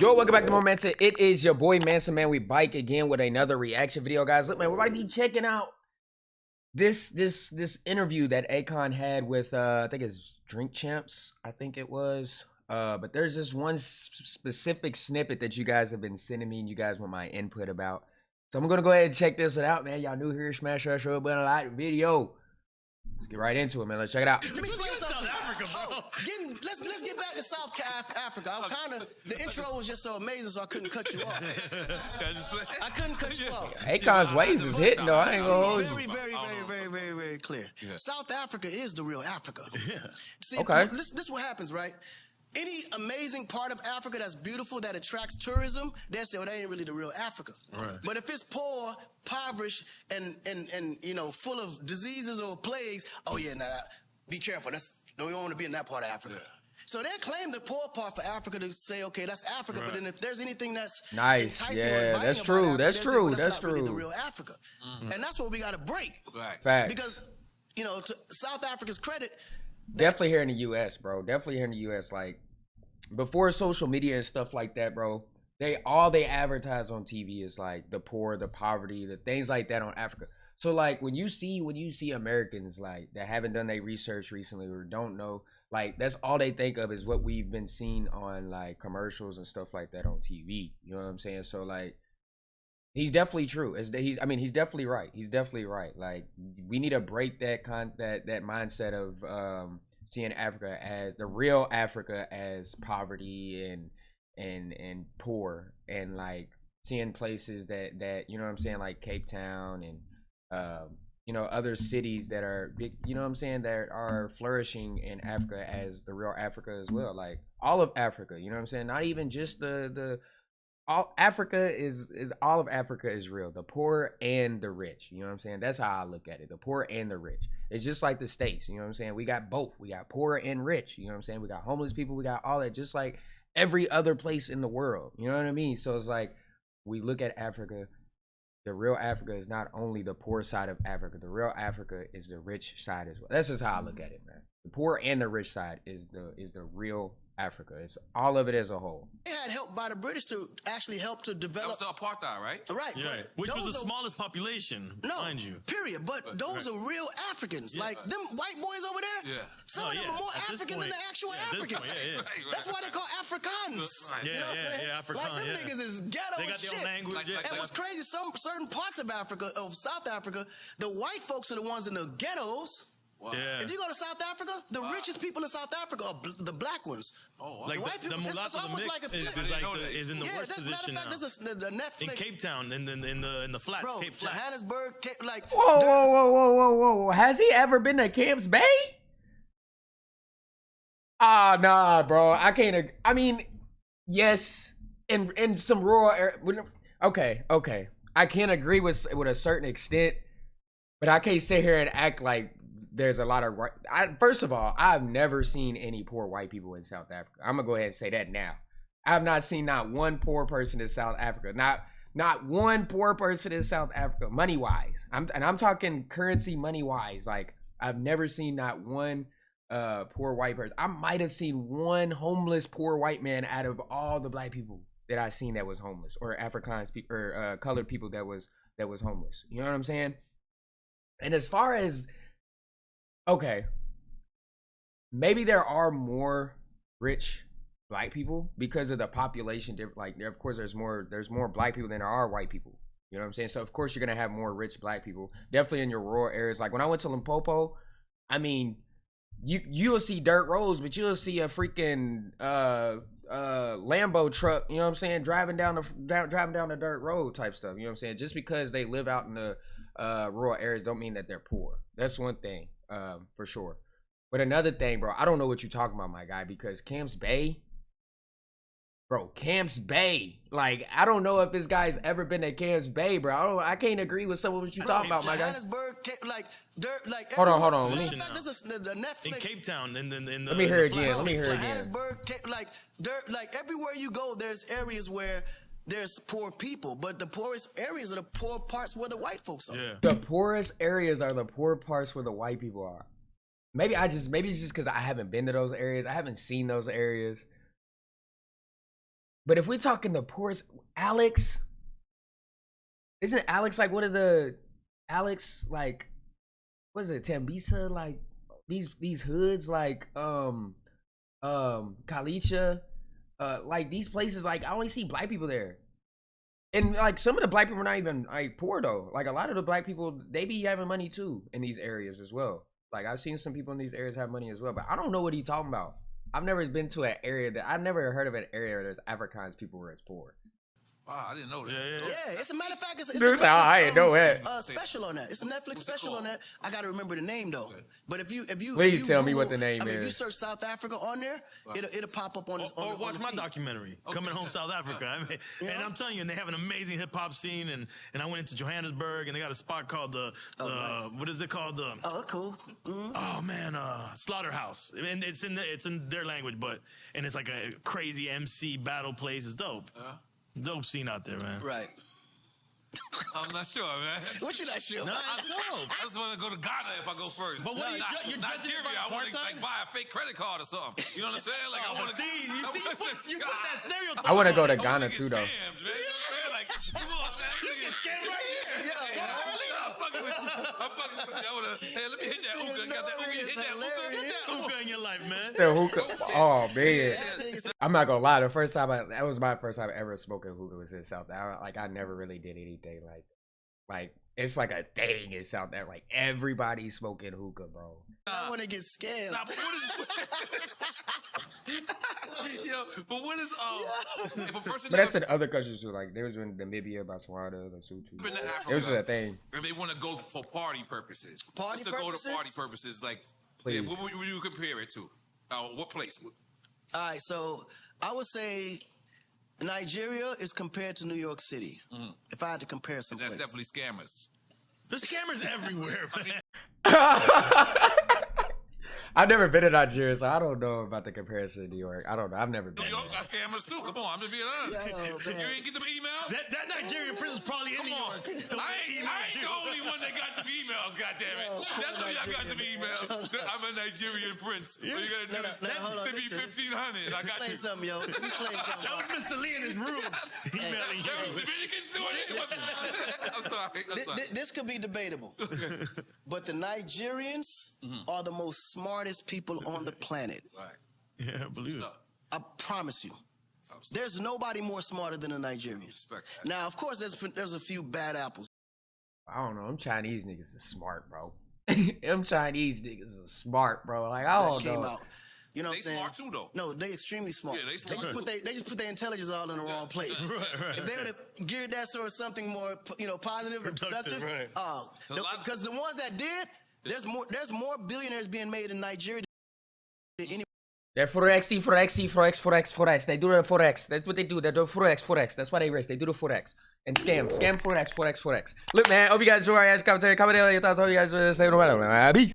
Yo, welcome back to more Mansa. It is your boy Mansa, man. We bike again with another reaction video, guys. Look, man, we're about to be checking out this interview that Akon had with I think it's Drink Champs. I think it was. But there's this one specific snippet that you guys have been sending me, and you guys want my input about. So I'm gonna go ahead and check this one out, man. Y'all new here? Smash that show button, like the video. Let's get right into it, man. Let's check it out. Let me explain something. Let's get back to South Africa. The intro was just so amazing, so I couldn't cut you off. I couldn't cut you off. Akon's waves is hitting, though. I ain't gonna hold you. Very clear. Yeah. South Africa is the real Africa. Yeah. See, okay. This is what happens, right? Any amazing part of Africa that's beautiful, that attracts tourism, they say, well, that ain't really the real Africa. Right. But if it's poor, impoverished, and you know, full of diseases or plagues, oh yeah, nah, be careful. We don't want to be in that part of Africa. Yeah. So they claim the poor part for Africa to say, okay, that's Africa. Right. But then if there's anything that's enticing or inviting that's true. Africa, that's true. Well, that's not really true. the real Africa, and that's what we got to break. Right. Facts. Because you know, to South Africa's credit. Definitely here in the U.S., bro. Definitely here in the U.S. Like, before social media and stuff like that, bro, all they advertise on TV is like the poor, the poverty, the things like that on Africa. So like when you see Americans like that haven't done their research recently or don't know, like that's all they think of is what we've been seeing on like commercials and stuff like that on TV. You know what I'm saying? So like, he's definitely true. He's definitely right. He's definitely right. Like, we need to break that mindset of seeing Africa as the real Africa as poverty and poor, and like seeing places that you know what I'm saying, like Cape Town and you know, other cities that are big, you know what I'm saying, that are flourishing in Africa as the real Africa as well. Like all of Africa, you know what I'm saying? Not even just all Africa is all of Africa is real. The poor and the rich. You know what I'm saying? That's how I look at it. The poor and the rich. It's just like the states. You know what I'm saying? We got both. We got poor and rich. You know what I'm saying? We got homeless people. We got all that, just like every other place in the world. You know what I mean? So it's like, we look at Africa. The real Africa is not only the poor side of Africa. The real Africa is the rich side as well. That's just how I look at it, man. The poor and the rich side is the real Africa. It's all of it as a whole. They had help by the British to actually help to develop. That was the apartheid, right? Right. Yeah. Which was the smallest population, mind you. Period. But those are real Africans. Yeah. Like them white boys over there. Yeah. Some of them are more African than the actual Africans. That's why they call Afrikaans. Right. Yeah, Afrikaans. Like them niggas is ghetto they got shit. Their own language. And what's crazy, certain parts of Africa, of South Africa, the white folks are the ones in the ghettos. Wow. Yeah. If you go to South Africa, the richest people in South Africa are the black ones. Oh, wow. Like the white people, the mulatto is in the worst position now. This is the Netflix. In Cape Town, in the flats, bro, Cape Flats. Johannesburg, like. Whoa! Has he ever been to Camps Bay? Ah, nah, bro. I can't. I mean, yes, in some rural area. Okay. I can agree with a certain extent, but I can't sit here and act like there's a lot of first of all, I've never seen any poor white people in South Africa. I'm gonna go ahead and say that now. I have not seen not one poor person in South Africa. Not one poor person in South Africa, money wise. I'm talking currency, money wise. Like, I've never seen not one poor white person. I might have seen one homeless poor white man out of all the black people that I seen that was homeless, or Afrikaans or colored people that was homeless. You know what I'm saying? And as far as, okay, maybe there are more rich black people because of the population. Like, of course, there's more black people than there are white people. You know what I'm saying? So of course you're gonna have more rich black people, definitely in your rural areas. Like when I went to Limpopo, I mean, you'll see dirt roads, but you'll see a freaking Lambo truck. You know what I'm saying? Driving down the dirt road type stuff. You know what I'm saying? Just because they live out in the rural areas don't mean that they're poor. That's one thing. For sure. But another thing, bro, I don't know what you're talking about, my guy, because Camps Bay, like, I don't know if this guy's ever been to Camps Bay, bro. I can't agree with some of what you're talking about, my guy. Hold on. This is the Netflix. In Cape Town, in the let me hear it again. Johannesburg, like everywhere you go, there's areas where there's poor people, but the poorest areas are the poor parts where the white folks are. Yeah. The poorest areas are the poor parts where the white people are. Maybe it's just because I haven't been to those areas. I haven't seen those areas. But if we're talking the poorest, Alex, isn't Alex like one of the Alex like what is it, Tambisa, like these hoods like Kalisha, like these places, like I only see black people there. And like some of the black people are not even like poor though. Like a lot of the black people, they be having money too in these areas as well. Like I've seen some people in these areas have money as well, but I don't know what he's talking about. I've never been to an area that I've never heard of an area where there's Afrikaans people where it's poor. Wow, I didn't know that. Yeah, it's a matter of fact, it's a Netflix, I ain't know that. Special on that. It's a Netflix special on that. I gotta remember the name though. Okay. But if you please tell me what the name is. If you search South Africa on there, it'll pop up on this. Or watch my documentary, Coming Home South Africa. I mean, and I'm telling you, and they have an amazing hip hop scene. And I went into Johannesburg, and they got a spot called nice. What is it called? Cool. Mm-hmm. Oh man, Slaughterhouse, and it's in their language, and it's like a crazy MC battle place. It's dope. Dope scene out there, man. Right. I'm not sure, man. What you not sure? No, I just want to go to Ghana if I go first. But what you're Nigeria, I want to like buy a fake credit card or something. You know what I'm saying? Like I want to see. You put that stereotype. I want to go to Ghana too, though. Scammed, man. You know what I'm saying? Like, come on, man. You get scammed right here. I'm fucking with you. Hey, let me hit that hookah. Got that hookah? Hit that hookah. Get that hookah in your life, man. The hookah. Oh man. I'm not gonna lie. That was my first time ever smoking hookah was in South Africa. Like I never really did anything like it's like a thing in South Africa. Like everybody's smoking hookah, bro. I want to get scammed. Nah, but what is if a person? But that's in other countries too. Like there was in Namibia, Botswana, Lesotho. It was just a thing. If they want to go for party purposes, go to party purposes, like what would you compare it to? What place? All right, so I would say Nigeria is compared to New York City. Mm-hmm. If I had to compare some, that's definitely scammers. There's scammers everywhere, man. I've never been to Nigeria, so I don't know about the comparison to New York. I don't know. I've never been. New York got scammers too. Come on, I'm just being honest. You ain't get them emails? That Nigerian prison's probably in New York. I ain't the only one that got them emails, goddammit. That's why y'all got them emails. I'm a Nigerian prince. All you gotta do is send me 1,500. I got you. Something, yo. That was Mr. Lee in his room emailing you. That was Dominicans doing it. I'm sorry. This could be debatable. But the Nigerians are the most smartest people on the planet. Right. Yeah, I believe it. I promise you. There's nobody more smarter than a Nigerian. Now, of course, there's a few bad apples. I don't know. Them Chinese niggas is smart, bro. Them Chinese niggas is smart, bro. Like I don't know. Out. You know what I'm saying? They smart too, though. No, they extremely smart. Yeah, they smart. They just put their intelligence all in the wrong place. Right. If they would have geared that towards something more, positive and productive, because the ones that did, there's more billionaires being made in Nigeria than any. They're forex. They do the forex. That's what they do. They do forex. That's why they rich. They do the forex and scam forex. Look, man. Hope you guys enjoy our ass commentary. Comment down your thoughts. Hope you guys enjoy this. Say no matter. Peace.